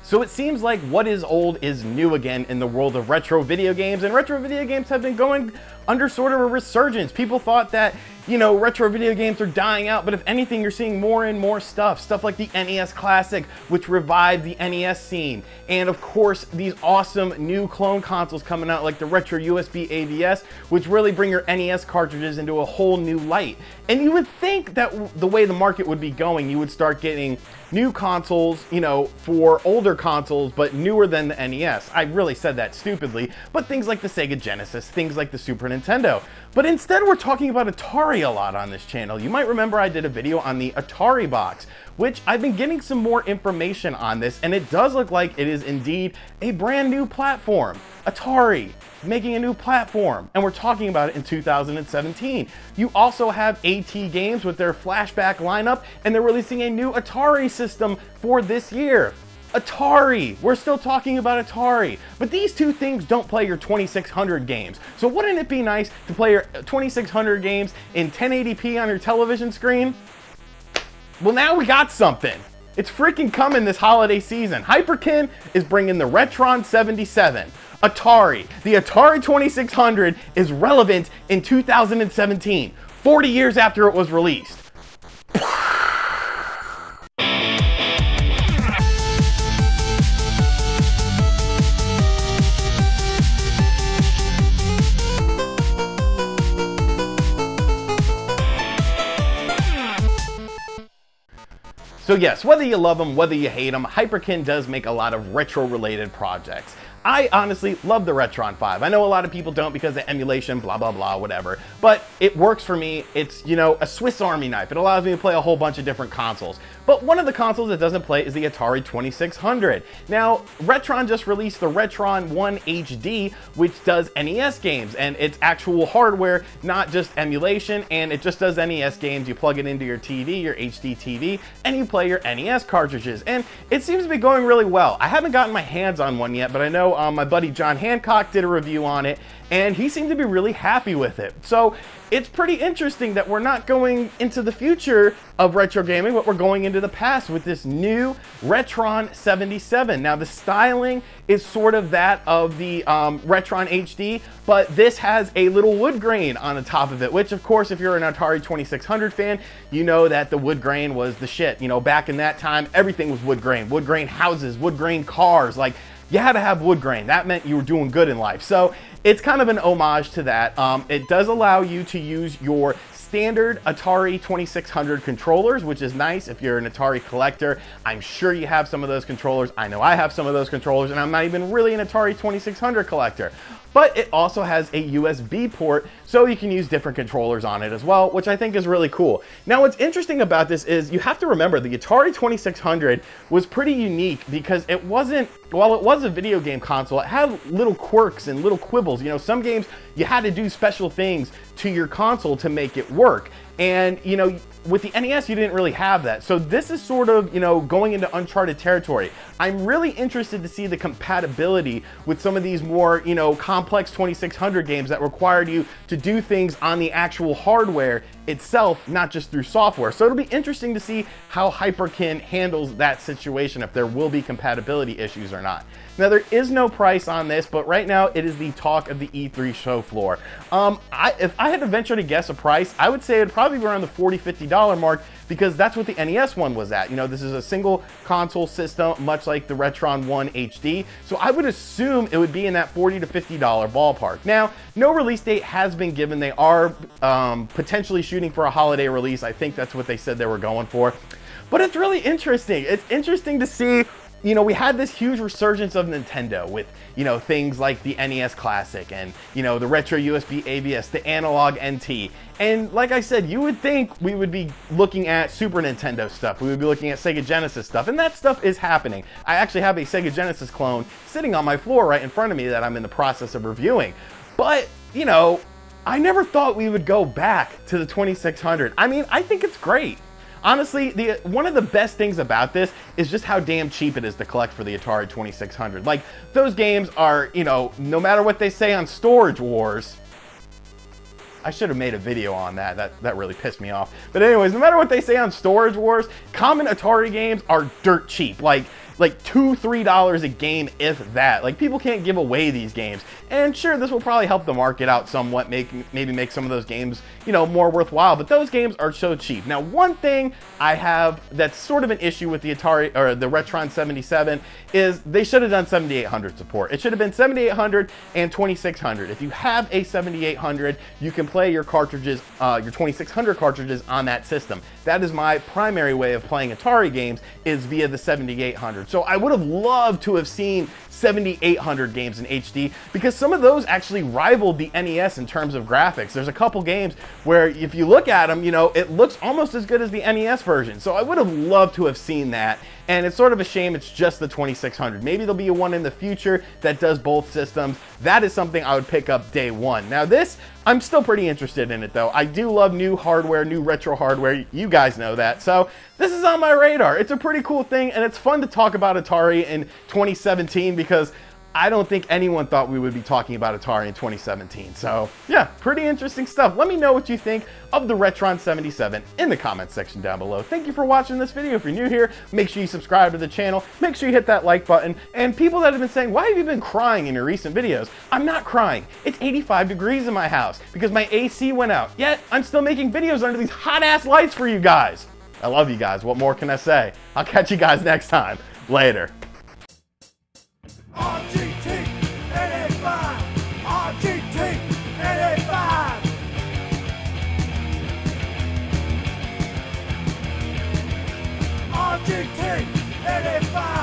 So it seems like what is old is new again in the world of retro video games, and retro video games have been going under sort of a resurgence. People thought that, you know, retro video games are dying out, but if anything, you're seeing more and more stuff like the NES Classic, which revived the NES scene, and of course these awesome new clone consoles coming out like the Retro USB AVS, which really bring your NES cartridges into a whole new light. And you would think that the way the market would be going, you would start getting new consoles, you know, for older consoles, but newer than the NES. I really said that stupidly, but things like the Sega Genesis, things like the Super Nintendo. But instead we're talking about Atari a lot on this channel. You might remember I did a video on the Atari box, which I've been getting some more information on this, and it does look like it is indeed a brand new platform. Atari making a new platform, and we're talking about it in 2017. You also have AT Games with their flashback lineup, and they're releasing a new Atari system for this year. Atari, we're still talking about Atari, but these two things don't play your 2600 games. So wouldn't it be nice to play your 2600 games in 1080p on your television screen? Well, now we got something. It's freaking coming this holiday season. Hyperkin is bringing the Retron 77. Atari, the Atari 2600 is relevant in 2017, 40 years after it was released. So yes, whether you love them, whether you hate them, Hyperkin does make a lot of retro-related projects. I honestly love the Retron 5. I know a lot of people don't because of emulation, blah, blah, blah, whatever. But it works for me. It's, you know, a Swiss Army knife. It allows me to play a whole bunch of different consoles. But one of the consoles that doesn't play is the Atari 2600. Now, Retron just released the Retron 1 HD, which does NES games. And it's actual hardware, not just emulation. And it just does NES games. You plug it into your TV, your HD TV, and you play your NES cartridges. And it seems to be going really well. I haven't gotten my hands on one yet, but I know my buddy John Hancock did a review on it, and he seemed to be really happy with it. So it's pretty interesting that we're not going into the future of retro gaming, but we're going into the past with this new Retron 77. Now the styling is sort of that of the Retron HD, but this has a little wood grain on the top of it, which of course, if you're an Atari 2600 fan, you know that the wood grain was the shit. You know, back in that time, everything was wood grain houses, wood grain cars, like you had to have wood grain. That meant you were doing good in life. So it's kind of an homage to that. It does allow you to use your standard Atari 2600 controllers, which is nice if you're an Atari collector. I'm sure you have some of those controllers. I know I have some of those controllers, and I'm not even really an Atari 2600 collector. But it also has a USB port, so you can use different controllers on it as well, which I think is really cool. Now, what's interesting about this is you have to remember the Atari 2600 was pretty unique because it wasn't, while it was a video game console, it had little quirks and little quibbles. You know, some games you had to do special things to your console to make it work. And, you know, with the NES, you didn't really have that. So this is sort of, you know, going into uncharted territory. I'm really interested to see the compatibility with some of these more, you know, complex 2600 games that required you to do things on the actual hardware itself, not just through software. So it'll be interesting to see how Hyperkin handles that situation, if there will be compatibility issues or not. Now, there is no price on this, but right now it is the talk of the E3 show floor. If I had to venture to guess a price, I would say it'd probably be around the $40, $50 mark, because that's what the NES one was at. You know, this is a single console system, much like the Retron 1 HD. So I would assume it would be in that $40 to $50 ballpark. Now, no release date has been given. They are potentially shooting for a holiday release. I think that's what they said they were going for. But it's really interesting. It's interesting to see. You know, we had this huge resurgence of Nintendo with, you know, things like the NES Classic and, you know, the Retro USB AVS, the Analog NT. And like I said, you would think we would be looking at Super Nintendo stuff. We would be looking at Sega Genesis stuff, and that stuff is happening. I actually have a Sega Genesis clone sitting on my floor right in front of me that I'm in the process of reviewing. But, you know, I never thought we would go back to the 2600. I mean, I think it's great. Honestly, one of the best things about this is just how damn cheap it is to collect for the Atari 2600. Like, those games are, you know, no matter what they say on Storage Wars. I should have made a video on that. That really pissed me off. But anyways, no matter what they say on Storage Wars, common Atari games are dirt cheap. Like, like $2, $3 a game, if that. Like, people can't give away these games. And sure, this will probably help the market out somewhat, maybe make some of those games, you know, more worthwhile, but those games are so cheap. Now, one thing I have that's sort of an issue with the Atari, or the Retron 77, is they should have done 7800 support. It should have been 7800 and 2600. If you have a 7800, you can play your cartridges, your 2600 cartridges on that system. That is my primary way of playing Atari games, is via the 7800. So I would have loved to have seen 7800 games in HD, because some of those actually rivaled the NES in terms of graphics. There's a couple games where if you look at them, you know, it looks almost as good as the NES version. So I would have loved to have seen that. And it's sort of a shame it's just the 2600. Maybe there'll be one in the future that does both systems. That is something I would pick up day one. Now this, I'm still pretty interested in it though. I do love new hardware, new retro hardware. You guys know that. So this is on my radar. It's a pretty cool thing, and it's fun to talk about Atari in 2017, because I don't think anyone thought we would be talking about Atari in 2017. So yeah, pretty interesting stuff. Let me know what you think of the Retron 77 in the comments section down below. Thank you for watching this video. If you're new here, make sure you subscribe to the channel. Make sure you hit that like button. And people that have been saying, why have you been crying in your recent videos? I'm not crying. It's 85 degrees in my house because my AC went out. Yet I'm still making videos under these hot ass lights for you guys. I love you guys. What more can I say? I'll catch you guys next time. Later. RGT 85, RGT 85. RGT 85.